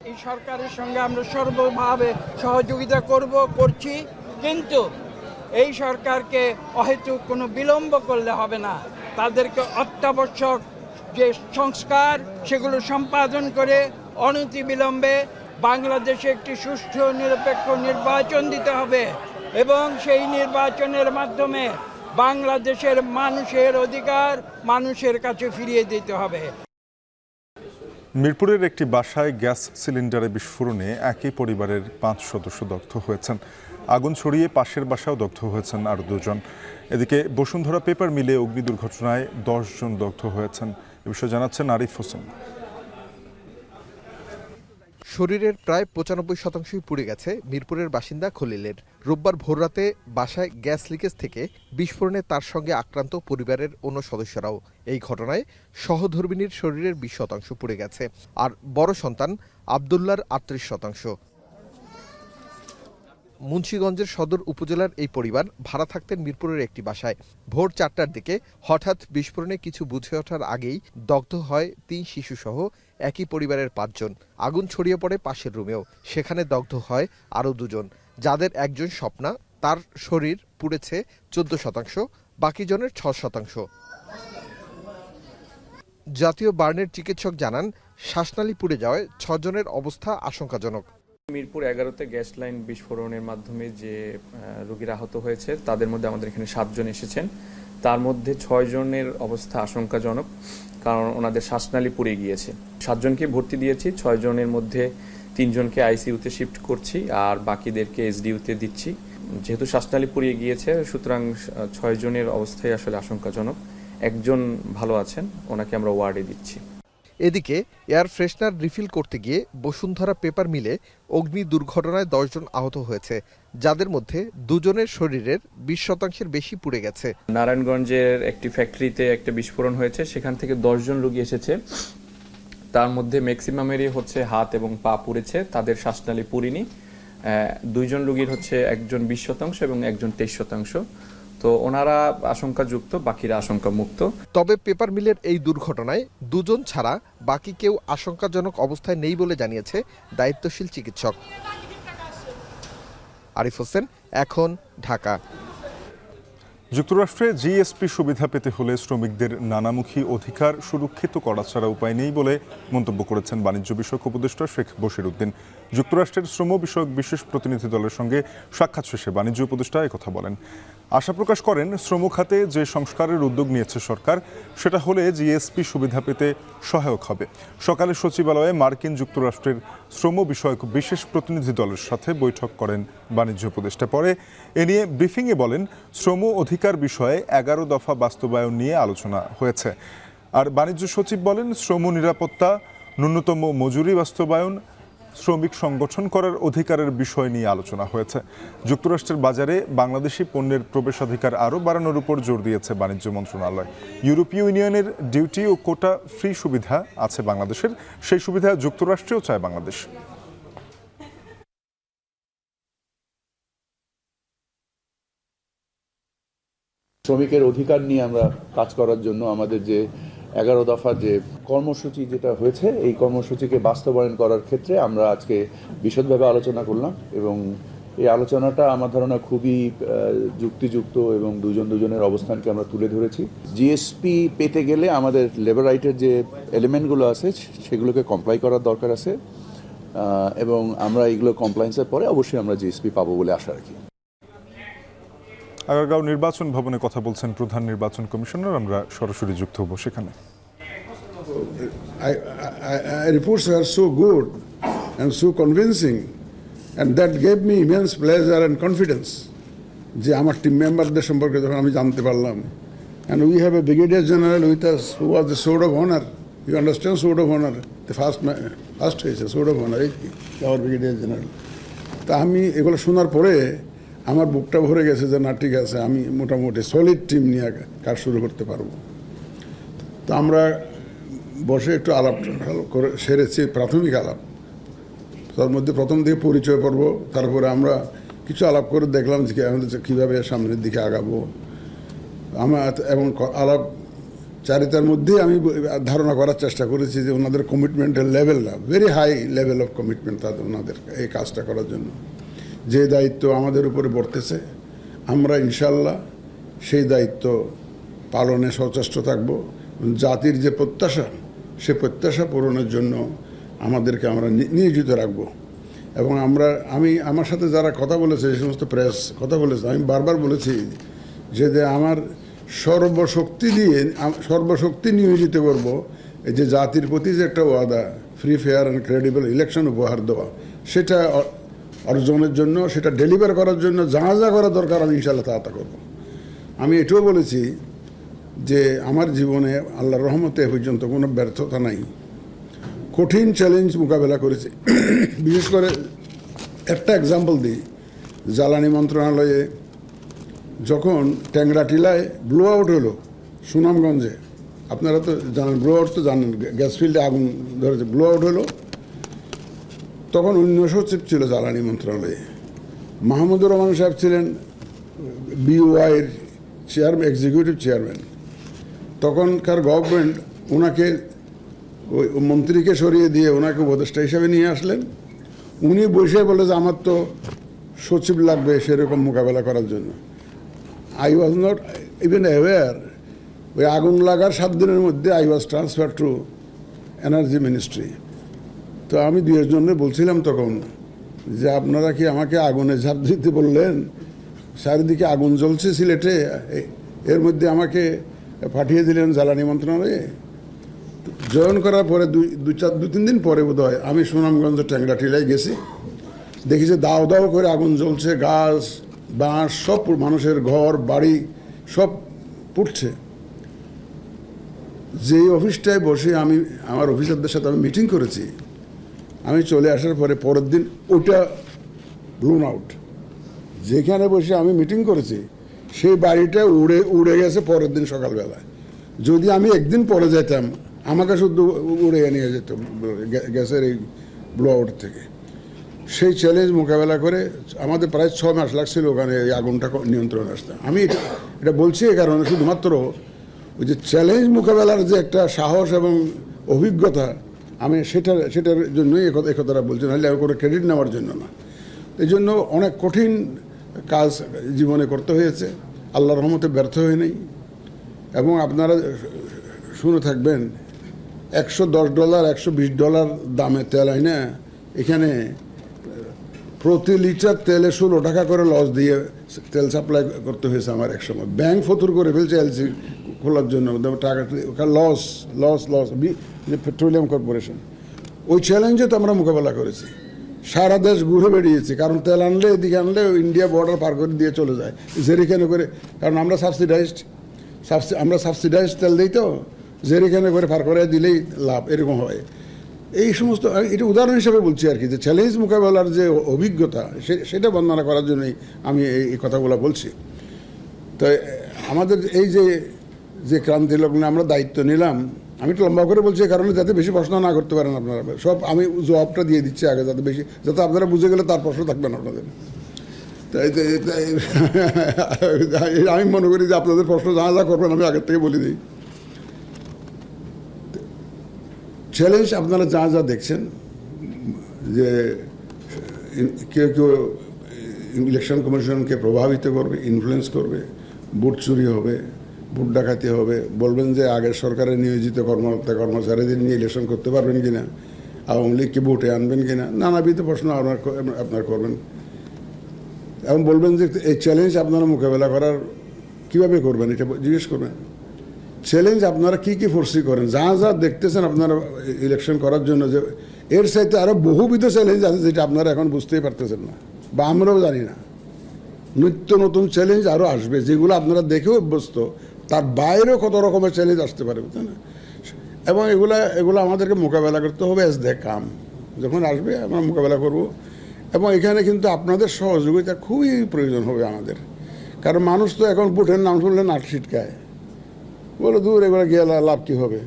R: এই সরকারের সঙ্গে আমরা সর্বভাবে সহযোগিতা করছি, কিন্তু এই সরকারকে অহেতুক কোনো বিলম্ব করলে হবে না। তাদেরকে অত্যাবশ্যক যে সংস্কার সেগুলো সম্পাদন করে অনতিবিলম্বে বাংলাদেশে একটি সুষ্ঠু নিরপেক্ষ নির্বাচন দিতে হবে এবং সেই নির্বাচনের মাধ্যমে বাংলাদেশের মানুষের অধিকার মানুষের কাছে ফিরিয়ে দিতে হবে।
A: মিরপুরের একটি বাসায় গ্যাস সিলিন্ডারে বিস্ফোরণে একই পরিবারের 5 সদস্য দগ্ধ হয়েছেন। আগুন ছড়িয়ে পাশের বাসাও দগ্ধ হয়েছেন আরও 2 জন। এদিকে বসুন্ধরা পেপার মিলে অগ্নি দুর্ঘটনায় 10 জন দগ্ধ হয়েছেন। এ বিষয়ে জানাচ্ছেন আরিফ হোসেন।
T: শরীরের প্রায় 95% পুড়ে গেছে মিরপুরের বাসিন্দা খলিলের। রোববার ভোররাতে বাসায় গ্যাস লিকেজ থেকে বিস্ফোরণে তার সঙ্গে আক্রান্ত পরিবারের অন্য সদস্যরাও। এই ঘটনায় সহধর্মিণীর শরীরের 20% পুড়ে গেছে, আর বড় সন্তান আবদুল্লার 38%। মুন্সিগঞ্জের সদর উপজেলার এই পরিবার ভাড়া থাকতেন মিরপুরের একটি বাসায়। ভোর 4টার দিকে হঠাৎ বিস্ফোরণে কিছু বুঝে ওঠার আগেই দগ্ধ হয় 3 শিশুসহ একই পরিবারের 5 জন। আগুন ছড়িয়ে পড়ে পাশের রুমেও, সেখানে দগ্ধ হয় আরও 2 জন, যাদের একজন স্বপ্না, তার শরীর পুড়েছে 14%, বাকি জনের 6%। জাতীয় বার্নের চিকিৎসক জানান, শ্বাসনালী পুড়ে যাওয়ায় 6 জনের অবস্থা আশঙ্কাজনক।
U: মিরপুর 11তে গ্যাস লাইন বিস্ফোরণের মাধ্যমে যে রোগীরা আহত হয়েছে তাদের মধ্যে আমাদের এখানে 7 জন এসেছেন। তার মধ্যে 6 জনের অবস্থা আশঙ্কাজনক, কারণ ওনাদের শ্বাসনালী পুড়ে গিয়েছে। 7 জনকে ভর্তি দিয়েছি, 6 জনের মধ্যে 3 জনকে আইসিইউতে শিফট করছি আর বাকিদেরকে এসডিইউতে দিচ্ছি। যেহেতু শ্বাসনালী পুড়িয়ে গিয়েছে সুতরাং 6 জনের অবস্থাই আসলে আশঙ্কাজনক। 1 জন ভালো আছেন, ওনাকে আমরা ওয়ার্ডে দিচ্ছি।
T: এদিকে এয়ার ফ্রেশনার রিফিল করতে গিয়ে বসুন্ধরা পেপার মিলে অগ্নি দুর্ঘটনায় 10 জন আহত হয়েছে, যাদের মধ্যে 2 জনের শরীরের 20% বেশি পুড়ে গেছে।
U: নারায়ণগঞ্জের একটি ফ্যাক্টরিতে একটা বিস্ফোরণ হয়েছে, সেখান থেকে 10 জন রোগী এসেছে। তার মধ্যে ম্যাক্সিমামেরই হচ্ছে হাত এবং পা পুড়েছে, তাদের শ্বাসনালী পুড়েনি। 2 জন রোগীর হচ্ছে একজন 20% এবং একজন 23%। তো ওনারা আশঙ্কাযুক্ত, বাকিরা আশঙ্কা মুক্ত।
T: তবে পেপার মিলের এই দুর্ঘটনায় 2 জন ছাড়া বাকি কেউ আশঙ্কাজনক অবস্থায় নেই বলে জানিয়েছে দায়িত্বশীল চিকিৎসক। আরিফ হোসেন, এখন, ঢাকা।
A: যুক্তরাষ্ট্রে জিএসপি সুবিধা পেতে হলে শ্রমিকদের নানামুখী অধিকার সুরক্ষিত করা ছাড়া উপায় নেই বলে মন্তব্য করেছেন বাণিজ্য বিষয়ক উপদেষ্টা শেখ বশির উদ্দিন। যুক্তরাষ্ট্রের শ্রম বিষয়ক বিশেষ প্রতিনিধি দলের সঙ্গে সাক্ষাৎ শেষে বাণিজ্য উপদেষ্টা একথা বলেন। আশা প্রকাশ করেন শ্রম খাতে যে সংস্কারের উদ্যোগ নিয়েছে সরকার সেটা হলে জিএসপি সুবিধা পেতে সহায়ক হবে। সকালে সচিবালয়ে মার্কিন যুক্তরাষ্ট্রের শ্রম বিষয়ক বিশেষ প্রতিনিধি দলের সাথে বৈঠক করেন বাণিজ্য উপদেষ্টা। পরে এ নিয়ে ব্রিফিংয়ে বলেন শ্রম অধিকার বিষয়ে 11 দফা বাস্তবায়ন নিয়ে আলোচনা হয়েছে। আর বাণিজ্য সচিব বলেন শ্রম নিরাপত্তা, ন্যূনতম মজুরি বাস্তবায়ন, শ্রমিক সংগঠন করার অধিকারের বিষয় নিয়ে আলোচনা হয়েছে। যুক্তরাষ্ট্রের বাজারে বাংলাদেশি পণ্যের প্রবেশাধিকার আরও বাড়ানোর উপর জোর দিয়েছে বাণিজ্য মন্ত্রণালয়। ইউরোপীয় ইউনিয়নের ডিউটি ও কোটা ফ্রি সুবিধা আছে বাংলাদেশের, সেই সুবিধা যুক্তরাষ্ট্রেও চায় বাংলাদেশ।
B: শ্রমিকের অধিকার নিয়ে আমরা কাজ করার জন্য আমাদের যে 11 দফা যে কর্মসূচি যেটা হয়েছে, এই কর্মসূচিকে বাস্তবায়ন করার ক্ষেত্রে আমরা আজকে বিশদভাবে আলোচনা করলাম এবং এই আলোচনাটা আমার ধারণা খুবই যুক্তিযুক্ত এবং দুজনের অবস্থানকে আমরা তুলে ধরেছি। জিএসপি পেতে গেলে আমাদের লেবার রাইটের যে এলিমেন্টগুলো আছে সেগুলোকে কমপ্লাই করার দরকার আছে এবং আমরা এগুলো কমপ্লায়েন্সের পরে অবশ্যই আমরা জিএসপি পাবো বলে আশা রাখি।
A: আগারগাঁও নির্বাচন ভবনে কথা বলছেন প্রধান নির্বাচন কমিশনার, আমরা সরাসরি যুক্ত হব সেখানে।
V: Reports were so good and so convincing and that gave me immense pleasure and confidence যে আমার টিম মেম্বারদের সম্পর্কে যখন আমি জানতে পারলাম। And we have a brigadier general with us who was the sword of honor. You understand sword of honor? The first হয়েছে sword of honor, our brigadier general. তা আমি এগুলো শোনার পরে আমার বুকটা ভরে গেছে যে না ঠিক আছে, আমি মোটামুটি সলিড টিম নিয়ে কাজ শুরু করতে পারবো। তো আমরা বসে একটু আলাপ করে সেরেছি, প্রাথমিক আলাপ। তার মধ্যে প্রথম দিকে পরিচয় পর্ব, তারপরে আমরা কিছু আলাপ করে দেখলাম যে আমাদের কীভাবে সামনের দিকে আগাবো। আমার এবং আলাপ চারিতার মধ্যে আমি ধারণা করার চেষ্টা করেছি যে ওনাদের কমিটমেন্টের লেভেলটা very high level of commitment তাদের ওনাদের এই কাজটা করার জন্য। যে দায়িত্ব আমাদের উপরে বর্তেছে আমরা ইনশাল্লাহ সেই দায়িত্ব পালনে সচেষ্ট থাকব। জাতির যে প্রত্যাশা সে প্রত্যাশা পূরণের জন্য আমাদেরকে আমরা নিয়োজিত রাখব। এবং আমার সাথে যারা কথা বলেছে, যে সমস্ত প্রেস কথা বলেছে, আমি বারবার বলেছি যে আমার সর্বশক্তি নিয়োজিত করব এই যে জাতির প্রতি যে একটা ওয়াদা, free fair and credible election উপহার দেওয়া, সেটা অর্জনের জন্য, সেটা ডেলিভার করার জন্য যা করা দরকার আমি ইনশাআল্লাহ তা করব। আমি এটাও বলেছি যে আমার জীবনে আল্লাহর রহমতে এ পর্যন্ত কোনো ব্যর্থতা নাই, কঠিন চ্যালেঞ্জ মোকাবেলা করেছি। বিশেষ করে একটা এক্সাম্পল দিই, জ্বালানি মন্ত্রণালয়ে যখন ট্যাংরাটিলায় ব্লো আউট হলো সুনামগঞ্জে, আপনারা তো জানেন, ব্লো আউট তো জানেন, গ্যাস ফিল্ডে আগুন ধরেছে, ব্লো আউট হলো, তখন অন্য সচিব ছিল জ্বালানি মন্ত্রণালয়ে, মাহমুদুর রহমান সাহেব ছিলেন বিওআইয়ের এক্সিকিউটিভ চেয়ারম্যান। তখনকার গভর্নমেন্ট ওনাকে ওই মন্ত্রীকে সরিয়ে দিয়ে ওনাকে উপদেষ্টা হিসাবে নিয়ে আসলেন। উনি বসে বলে যে আমার তো সচিব লাগবে সেরকম মোকাবেলা করার জন্য। I was not even aware, ওই আগুন লাগার 7 দিনের মধ্যে I was transfer to energy ministry. তো আমি দু একজনের বলছিলাম তখন যে আপনারা কি আমাকে আগুনে ঝাঁপ দিতে বললেন, চারিদিকে আগুন জ্বলছে সিলেটে, এর মধ্যে আমাকে পাঠিয়ে দিলেন জ্বালানি মন্ত্রণালয়ে। জয়েন করার পরে দু তিন দিন পরে বোধ হয় আমি সুনামগঞ্জ ট্যাংরাটিলায় গেছি, দেখি যে দাও দাও করে আগুন জ্বলছে, গাছ বাঁশ সব মানুষের ঘর বাড়ি সব পুড়ছে। যেই অফিসটায় বসে আমি আমার অফিসারদের সাথে আমি মিটিং করেছি, আমি চলে আসার পরে পরের দিন ওটা ব্লোন আউট। যেখানে বসে আমি মিটিং করেছি সেই বাড়িটা উড়ে গেছে পরের দিন সকালবেলা। যদি আমি একদিন পরে যেতাম আমাকে শুধু উড়ে নিয়ে যেত গ্যাসের এই ব্লো আউট থেকে। সেই চ্যালেঞ্জ মোকাবেলা করে আমাদের প্রায় 6 মাস লাগছিল ওখানে এই আগুনটা নিয়ন্ত্রণে আসতে। আমি এটা বলছি এই কারণে, শুধুমাত্র ওই যে চ্যালেঞ্জ মোকাবেলার যে একটা সাহস এবং অভিজ্ঞতা, আমি সেটার জন্যই এই কথাটা বলছি, নাহলে কোনো ক্রেডিট নেওয়ার জন্য না। এই জন্য অনেক কঠিন কাজ জীবনে করতে হয়েছে। আল্লাহর রহমতে ব্যর্থ হয়ে নেই। এবং আপনারা শুনে থাকবেন $110 $120 দামে তেল হয় না, এখানে প্রতি লিটার তেলে 16 টাকা করে লস দিয়ে তেল সাপ্লাই করতে হয়েছে আমার এক সময়। ব্যাংক ফতুর করে ফেলছে এলসি খোলার জন্য, টাকা loss loss loss petroleum corporation. ওই চ্যালেঞ্জে তো আমরা মোকাবেলা করেছি, সারা দেশ ঘুরে বেরিয়েছি, কারণ তেল আনলে এদিকে আনলে ইন্ডিয়া বর্ডার পার করে দিয়ে চলে যায় জেরিখানে করে, কারণ আমরা সাবসিডাইজড তেল দিই তো, জেরিখানে করে পার করে দিলেই লাভ, এরকম হয়। এই সমস্ত এটা উদাহরণ হিসেবে বলছি আর কি, যে চ্যালেঞ্জ মোকাবেলার যে অভিজ্ঞতা সেটা বর্ণনা করার জন্যই আমি এই কথাগুলো বলছি। তো আমাদের এই যে ক্রান্তি লগ্নে আমরা দায়িত্ব নিলাম, আমি একটু লম্বা করে বলছি কারণে যাতে বেশি প্রশ্ন না করতে পারেন আপনারা, সব আমি জবাবটা দিয়ে দিচ্ছি আগে, যাতে আপনারা বুঝে গেলে তার প্রশ্ন থাকবেন আপনাদের। তাই আমি মনে করি যে আপনাদের প্রশ্ন যা করবেন আমি আগের থেকে বলে দিই। চ্যালেঞ্জ আপনারা যা দেখছেন, যে কেউ ইলেকশন কমিশনকে প্রভাবিত করবে, ইনফ্লুয়েন্স করবে, ভোট চুরি হবে, ভোট ডাকাতি হবে, বলবেন যে আগের সরকারের নিয়োজিত কর্মচারীদের নিয়ে ইলেকশন করতে পারবেন কিনা, আওয়ামী লীগকে ভোটে আনবেন কিনা, নানাবিধ প্রশ্ন আপনার করবেন, এবং বলবেন যে এই চ্যালেঞ্জ আপনারা মোকাবেলা করার কীভাবে করবেন এটা জিজ্ঞেস করবেন। চ্যালেঞ্জ আপনারা কী ফোর্সি করেন, যা দেখতেছেন আপনারা ইলেকশন করার জন্য, যে এর সাথে আরও বহুবিধ চ্যালেঞ্জ আছে যেটা আপনারা এখন বুঝতেই পারতেছেন না, বা আমরাও জানি না। নিত্য নতুন চ্যালেঞ্জ আরও আসবে, যেগুলো আপনারা দেখেও অভ্যস্ত, তার বাইরেও কত রকমের চ্যালেঞ্জ আসতে পারে, বুঝলেন না? এবং এগুলো আমাদেরকে মোকাবেলা করতে হবে অ্যাজ দ্য কাম, যখন আসবে আমরা মোকাবেলা করব। এবং এখানে কিন্তু আপনাদের সহযোগিতা খুবই প্রয়োজন হবে আমাদের, কারণ মানুষ তো এখন ভোটের নাম শুনলে নাক ছিটকায়, বলে দূর এগুলো গিয়ে লাভ কী হবে,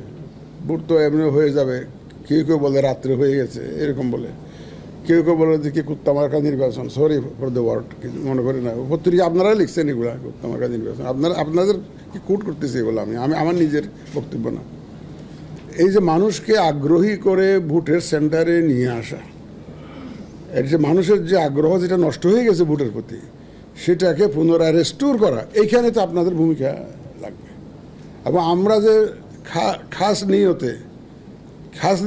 V: ভোট তো এমনি হয়ে যাবে। কেউ বলে রাত্রে হয়ে গেছে এরকম বলে, কেউ বলে যে কি কুত্তামার্কা নির্বাচন, সরি ফর দ্য ওয়ার্ড, কিছু মনে করি না, পত্রিকা আপনারা লিখছেন এগুলা কুত্তামার্কা নির্বাচন, আপনাদের কি কোট করতেছি এগুলো, আমি আমার নিজের বক্তব্য না। এই যে মানুষকে আগ্রহী করে ভোটের সেন্টারে নিয়ে আসা, এর যে মানুষের যে আগ্রহ যেটা নষ্ট হয়ে গেছে ভোটের প্রতি, সেটাকে পুনরায় রেস্টোর করা, এইখানে তো আপনাদের ভূমিকা লাগবে। এবং আমরা যে খাস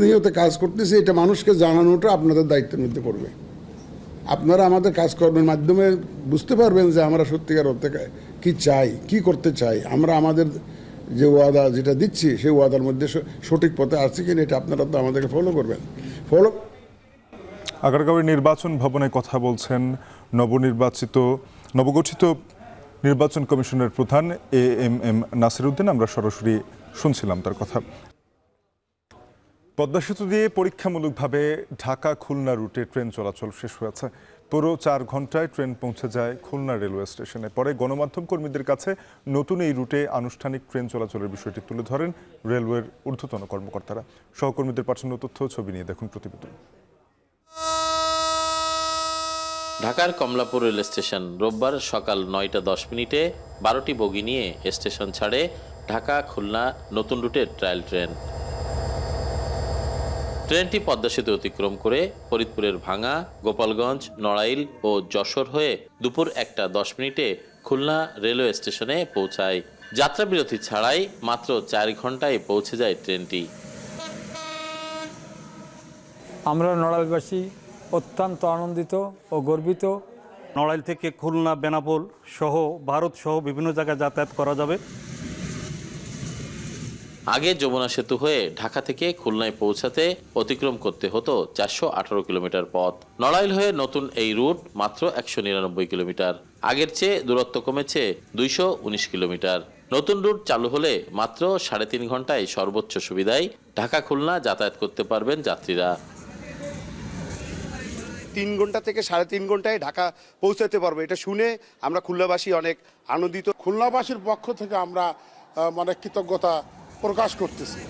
V: নিয়তে কাজ করতেছি, এটা মানুষকে জানানোটা আপনাদের দায়িত্বের মধ্যে পড়বে। আপনারা আমাদের কাজকর্মের মাধ্যমে বুঝতে পারবেন যে আমরা সত্যিকার অর্থে কী চাই, কী করতে চাই, আমরা আমাদের যে ওয়াদা যেটা দিচ্ছি সেই ওয়াদার মধ্যে সঠিক পথে আসছে কিনা, এটা আপনারা তো আমাদেরকে ফলো করবেন।
A: আগারগাঁওয়ের নির্বাচন ভবনে কথা বলছেন নবগঠিত নির্বাচন কমিশনের প্রধান AMM নাসির উদ্দিন। আমরা সরাসরি শুনছিলাম তার কথা। পদ্মা সেতু দিয়ে পরীক্ষামূলকভাবে ঢাকা খুলনা রুটে ট্রেন চলাচল শেষ হয়েছে। পুরো 4 ঘন্টায় ট্রেন পৌঁছে যায় খুলনা রেলওয়ে স্টেশনে। পরে গণমাধ্যম কর্মীদের কাছে নতুন এই রুটে আনুষ্ঠানিক ট্রেন চলাচলের বিষয়টি তুলে ধরেন রেলওয়ের ঊর্ধ্বতন কর্মকর্তারা। সহকর্মীদের পাঠানো তথ্য ছবি নিয়ে দেখুন প্রতিবেদন।
C: ঢাকার কমলাপুর রেল স্টেশন রোববার সকাল 9:10 12টি বগি নিয়ে স্টেশন ছাড়ে ঢাকা খুলনা নতুন রুটের ট্রায়াল ট্রেন। ট্রেনটি পদ্মা সেতু অতিক্রম করে ফরিদপুরের ভাঙা, গোপালগঞ্জ, নড়াইল ও যশোর হয়ে দুপুর 1:10 খুলনা রেলওয়ে স্টেশনে পৌঁছায়। যাত্রা বিরতি ছাড়াই মাত্র 4 ঘন্টায় পৌঁছে যায় ট্রেনটি।
D: আমরা নড়াইলবাসী অত্যন্ত আনন্দিত ও গর্বিত।
W: নড়াইল থেকে খুলনা, বেনাপোল সহ ভারত সহ বিভিন্ন জায়গায় যাতায়াত করা যাবে।
C: আগে যমুনা সেতু হয়ে ঢাকা থেকে খুলনায় পৌঁছাতে অতিক্রম করতে হতো 418 কিলোমিটার পথ। নড়াইল হয়ে নতুন এই রুট মাত্র 199 কিলোমিটার। আগের চেয়ে দূরত্ব কমেছে 219 কিলোমিটার। নতুন রুট চালু হলে মাত্র 3.5 ঘন্টায় সর্বোচ্চ সুবিধায় ঢাকা খুলনা যাতায়াত করতে পারবেন যাত্রীরা।
X: 3 ঘন্টা থেকে 3.5 ঘন্টায় ঢাকা পৌঁছাতে পারবো, এটা শুনে আমরা খুলনাবাসী অনেক আনন্দিত।
Y: খুলনাবাসীর পক্ষ থেকে আমরা কৃতজ্ঞতা প্রকাশ করতেছি।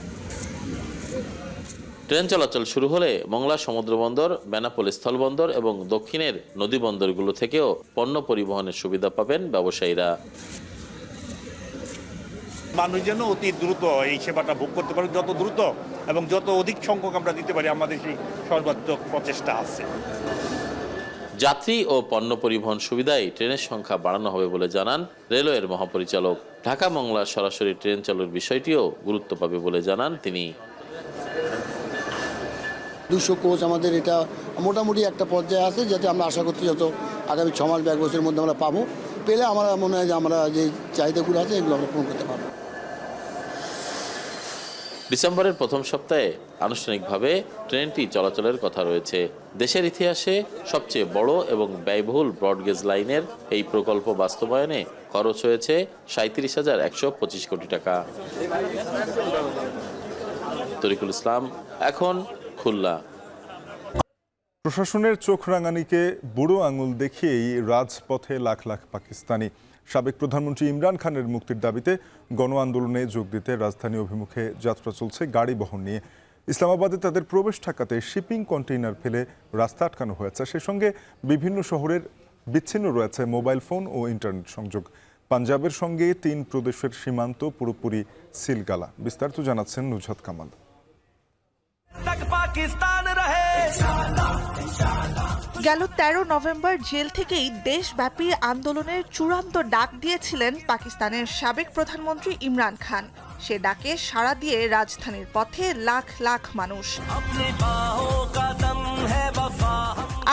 C: ট্রেন চলাচল শুরু হলে মংলা সমুদ্র বন্দর, বেনাপোল স্থলবন্দর এবং দক্ষিণের নদী বন্দরগুলো থেকেও পণ্য পরিবহনের সুবিধা পাবেন ব্যবসায়ীরা।
Y: মানুষ যেন অতি দ্রুত এই সেবাটা ভোগ করতে পারে, যত দ্রুত এবং যত অধিক সংখ্যক আমরা দিতে পারি, আমাদের সেই সর্বাত্মক প্রচেষ্টা আছে।
C: যাত্রী ও পণ্য পরিবহন সুবিধায় ট্রেনের সংখ্যা বাড়ানো হবে বলে জানান রেলওয়ের মহাপরিচালক। ঢাকা মংলা সরাসরি ট্রেন চালুর বিষয়টিও গুরুত্ব পাবে বলে জানান তিনি।
E: 200 কোচ আমাদের এটা মোটামুটি একটা পর্যায়ে আছে, যাতে আমরা আশা করছি যত আগামী 6 মাস বা 1 বছরের মধ্যে আমরা পাবো। পেলে আমার মনে হয় যে আমরা যে চাহিদাগুলো আছে এগুলো আমরা পূরণ করতে পারবো।
C: ডিসেম্বরের প্রথম সপ্তাহে আনুষ্ঠানিকভাবে ট্রেনটি চলাচলের কথা রয়েছে। দেশের ইতিহাসে সবচেয়ে বড় এবং ব্যয়বহুল ব্রডগেজ লাইনের এই প্রকল্প বাস্তবায়নে খরচ হয়েছে 37,125 কোটি টাকা। তরিকুল ইসলাম, এখন খুলনা।
A: প্রশাসনের চোখ রাঙানিকে বুড়ো আঙুল দেখিয়েই রাজপথে লাখ লাখ পাকিস্তানি। সাবেক প্রধানমন্ত্রী ইমরান খানের মুক্তির দাবিতে গণ আন্দোলনে যোগ দিতে রাজধানী অভিমুখে যাত্রা চলছে গাড়ি বহর নিয়ে। ইসলামাবাদে তাদের প্রবেশ ঠেকাতে শিপিং কন্টেইনার ফেলে রাস্তা আটকানো হয়েছে। সে সঙ্গে বিভিন্ন শহরের বিচ্ছিন্ন রয়েছে মোবাইল ফোন ও ইন্টারনেট সংযোগ। পাঞ্জাবের সঙ্গে 3 প্রদেশের সীমান্ত পুরোপুরি সিলগালা। বিস্তারিত জানাচ্ছেন নুজহাত কামাল।
F: গেল 13 নভেম্বর জেল থেকেই দেশব্যাপী আন্দোলনের চূড়ান্ত ডাক দিয়েছিলেন পাকিস্তানের সাবেক প্রধানমন্ত্রী ইমরান খান। সে ডাকে সাড়া দিয়ে রাজধানীর পথে লাখ লাখ মানুষ।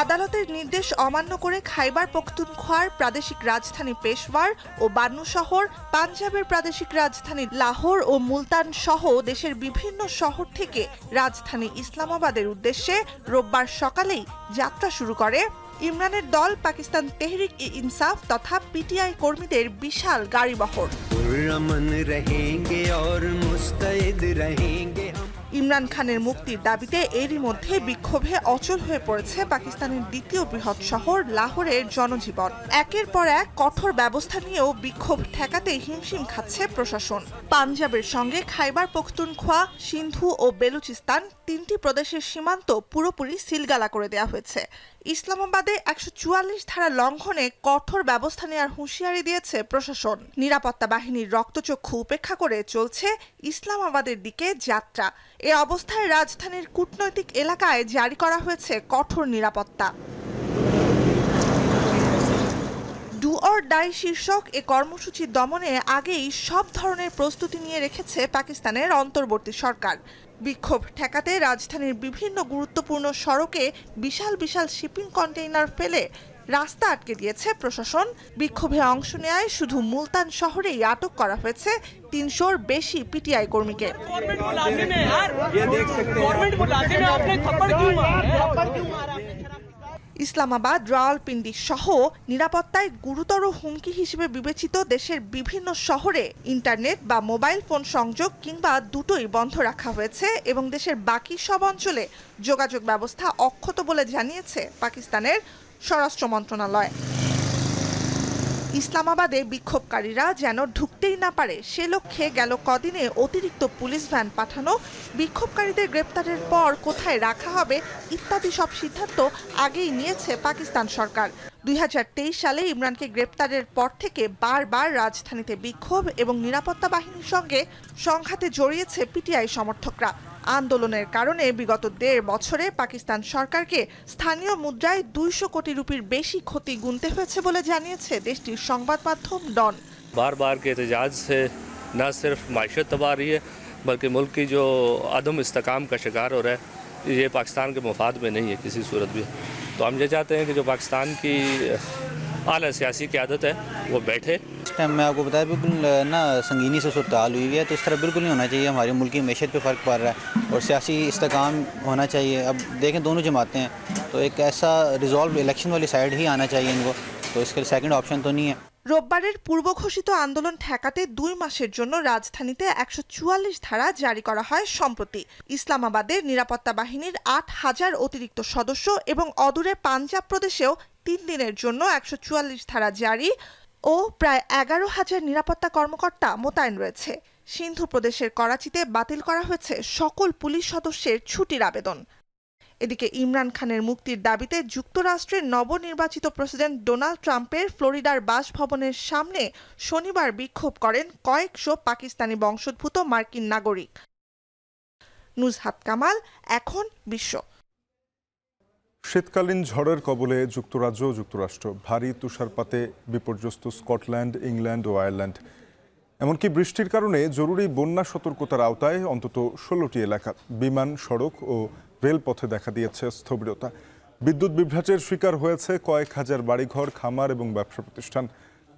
F: আদালতের নির্দেশ অমান্য করে খাইবার পখতুনখোয়ার প্রাদেশিক রাজধানী পেশওয়ার ও বান্নু শহর, পাঞ্জাবের প্রাদেশিক রাজধানী লাহোর ও মুলতান সহ দেশের বিভিন্ন শহর থেকে রাজধানী ইসলামাবাদের উদ্দেশ্যে রোববার সকালেই যাত্রা শুরু করে ইমরানের দল পাকিস্তান তেহরিক ই ইনসাফ তথা পিটিআই কর্মীদের বিশাল গাড়িবহর। ইমরান খানের মুক্তির দাবিতে এরই মধ্যে বিক্ষোভে অচল হয়ে পড়েছে পাকিস্তানের দ্বিতীয় বৃহৎ শহর লাহোরের জনজীবন। একের পর এক কঠোর ব্যবস্থা নিয়েও বিক্ষোভ ঠেকাতে হিমশিম খাচ্ছে প্রশাসন। পাঞ্জাবের সঙ্গে খাইবার পখতুনখোয়া, সিন্ধু ও বেলুচিস্তান 3টি প্রদেশের সীমান্ত পুরোপুরি সিলগালা করে দেওয়া হয়েছে। ইসলামাবাদে 144 ধারা লঙ্ঘনে কঠোর ব্যবস্থা নেওয়ার হুঁশিয়ারি দিয়েছে প্রশাসন। নিরাপত্তা বাহিনীর রক্তচক্ষু উপেক্ষা করে চলছে ইসলামাবাদের দিকে যাত্রা। এ অবস্থায় রাজধানীর কূটনৈতিক এলাকায় জারি করা হয়েছে কঠোর নিরাপত্তা। ডু অর ডাই শীর্ষক এ কর্মসূচি দমনে আগেই সব ধরনের প্রস্তুতি নিয়ে রেখেছে পাকিস্তানের অন্তর্বর্তী সরকার। বিক্ষোভ ঠেকাতে রাজধানীর বিভিন্ন গুরুত্বপূর্ণ সড়কে বিশাল বিশাল শিপিং কন্টেইনার ফেলে রাস্তা আটকে দিয়েছে প্রশাসন। বিক্ষোভে অংশ নেয় শুধু মুলতান শহরেই আটক করা হয়েছে 300-র বেশি পিটিআই কর্মীকে। ইসলামাবাদ, রাওয়ালপিন্ডি সহ নিরাপত্তায় গুরুতর হুমকি হিসেবে বিবেচিত দেশের বিভিন্ন শহরে ইন্টারনেট বা মোবাইল ফোন সংযোগ কিংবা দুটোই বন্ধ রাখা হয়েছে এবং দেশের বাকি সব অঞ্চলে যোগাযোগ ব্যবস্থা অক্ষত বলে জানিয়েছে পাকিস্তানের স্বরাষ্ট্র মন্ত্রণালয়। ইসলামাবাদে বিক্ষোভকারীরা যেন ঢুকতেই না পারে সে লক্ষ্যে গেল কদিনে অতিরিক্ত পুলিশ ভ্যান পাঠানো, বিক্ষোভকারীদের গ্রেপ্তারের পর কোথায় রাখা হবে ইত্যাদি সব সিদ্ধান্ত আগেই নিয়েছে পাকিস্তান সরকার। 2023 সালে ইমরানকে গ্রেপ্তারের পর থেকে বারবার রাজধানীতে বিক্ষোভ এবং নিরাপত্তা বাহিনীর সঙ্গে সংঘাতে জড়িয়েছে পিটিআই সমর্থকরা। আন্দোলনের কারণে বিগত 1.5 বছরে পাকিস্তান সরকারকে স্থানীয় মুদ্রায় 200 কোটি রুপির বেশি ক্ষতি গুনতে হয়েছে বলে জানিয়েছে দেশটির সংবাদ মাধ্যম ডন।
H: बार बार के एहतजाज से न सिर्फ माशत तबाह रही है बल्कि मुल्क की जो अदम इस्तेकाम का शिकार हो रहा है, ये पाकिस्तान के मुफाद में नहीं है किसी सूरत भी। तो हम ये चाहते हैं कि जो पाकिस्तान की आला सियासी क़यादत है वो बैठे।
I: इस टाइम मैं आपको बताया बिल्कुल ना संगीनी से सूरत हाल हुई है, तो इस तरह बिल्कुल नहीं होना चाहिए। हमारी मुल्क की मैशत पे फ़र्क पड़ रहा है और सियासी इस्तेकाम होना चाहिए। अब देखें दोनों जमातें हैं, तो एक ऐसा रिजॉल्व इलेक्शन वाली साइड ही आना चाहिए इनको, तो इसके सेकंड ऑप्शन तो नहीं है।
F: রোববারের পূর্ব ঘোষিত আন্দোলন ঠেকাতে 2 মাসের জন্য রাজধানীতে 144 ধারা জারি করা হয় সম্প্রতি। ইসলামাবাদের নিরাপত্তা বাহিনীর 8,000 অতিরিক্ত সদস্য এবং অদূরে পাঞ্জাব প্রদেশেও 3 দিনের জন্য 144 ধারা জারি ও প্রায় 11,000 নিরাপত্তা কর্মকর্তা মোতায়েন রয়েছে। সিন্ধু প্রদেশের করাচিতে বাতিল করা হয়েছে সকল পুলিশ সদস্যের ছুটির আবেদন। এদিকে ইমরান খানের মুক্তির দাবিতে যুক্তরাষ্ট্রের নবনির্বাচিত প্রেসিডেন্ট ডোনাল্ড ট্রাম্পের ফ্লোরিডার বাসভবনের সামনে শনিবার বিক্ষোভ করেন কয়েকশো পাকিস্তানি বংশোদ্ভূত মার্কিন নাগরিক। নুজহাত কামাল, এখন বিশ্ব।
A: শীতকালীন ঝড়ের কবলে যুক্তরাজ্য ও যুক্তরাষ্ট্র। ভারী তুষারপাতে বিপর্যস্ত স্কটল্যান্ড, ইংল্যান্ড ও আয়ারল্যান্ড। এমনকি বৃষ্টির কারণে জরুরি বন্যা সতর্কতার আওতায় অন্তত 16টি এলাকা। বিমান, সড়ক ও রেলপথে দেখা দিয়েছে স্থবিরতা। বিদ্যুৎ বিভ্রাটের শিকার হয়েছে কয়েক হাজার বাড়িঘর, খামার এবং ব্যবসা প্রতিষ্ঠান।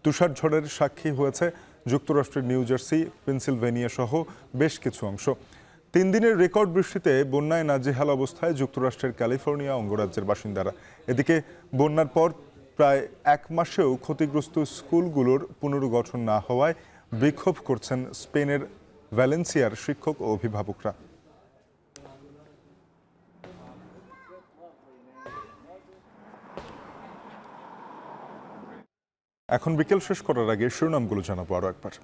A: তুষার ঝড়ের সাক্ষী হয়েছে যুক্তরাষ্ট্রের নিউ জার্সি, পেনসিলভেনিয়া সহ বেশ কিছু অংশ। 3 দিনের রেকর্ড বৃষ্টিতে বন্যায় নাজেহাল অবস্থায় যুক্তরাষ্ট্রের ক্যালিফোর্নিয়া অঙ্গরাজ্যের বাসিন্দারা। এদিকে বন্যার পর প্রায় 1 মাসেও ক্ষতিগ্রস্ত স্কুলগুলোর পুনর্গঠন না হওয়ায় বিক্ষোভ করছেন স্পেনের ভ্যালেন্সিয়ার শিক্ষক ও অভিভাবকরা। এখন বিকেল শেষ করার আগে শিরোনামগুলো জানাবো আরো একবার।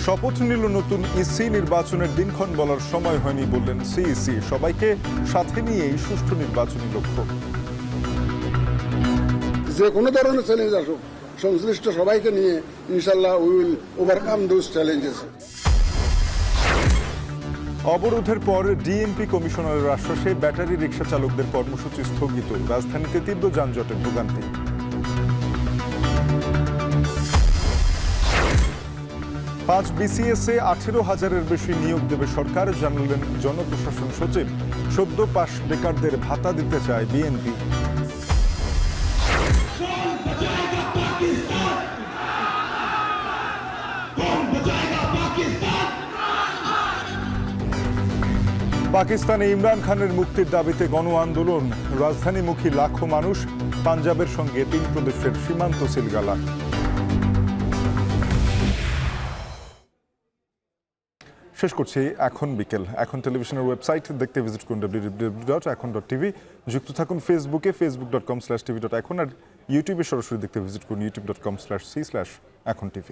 A: শপথ নিল নতুন ইসি। নির্বাচনের দিনক্ষণ বলার সময় হয়নি বললেন সিইসি। সবাইকে সাথে নিয়েই সুষ্ঠু নির্বাচনী লক্ষ্য।
Y: যে কোনো ধরনের চ্যালেঞ্জ আসুক, সংশ্লিষ্ট সবাইকে নিয়ে ইনশাল্লাহ we will overcome those challenges.
A: অবরোধের পর ডিএমপি কমিশনারের আশ্বাসে ব্যাটারি রিকশা চালকদের কর্মসূচি স্থগিত। রাজধানীতে তীব্র যানজটের ভোগান্তি। 5 বিসিএসে 18,000-এর বেশি নিয়োগ দেবে সরকার, জানালেন জনপ্রশাসন সচিব। সদ্য পাশ বেকারদের ভাতা দিতে চায় বিএনপি। পাকিস্তানে ইমরান খানের মুক্তির দাবিতে গণ আন্দোলন। রাজধানীমুখী লাখো মানুষ। পাঞ্জাবের সঙ্গে 3 প্রদেশের সীমান্ত সিলগালা। শেষ করছি এখন বিকেল। এখন টেলিভিশনের ওয়েবসাইট দেখতে ভিজিট করুন www.এখন.tv। যুক্ত থাকুন ফেসবুকে facebook.com/tv.এখন আর ইউটিউবে সরাসরি দেখতে ভিজিট করুন youtube.com/c/এখন tv।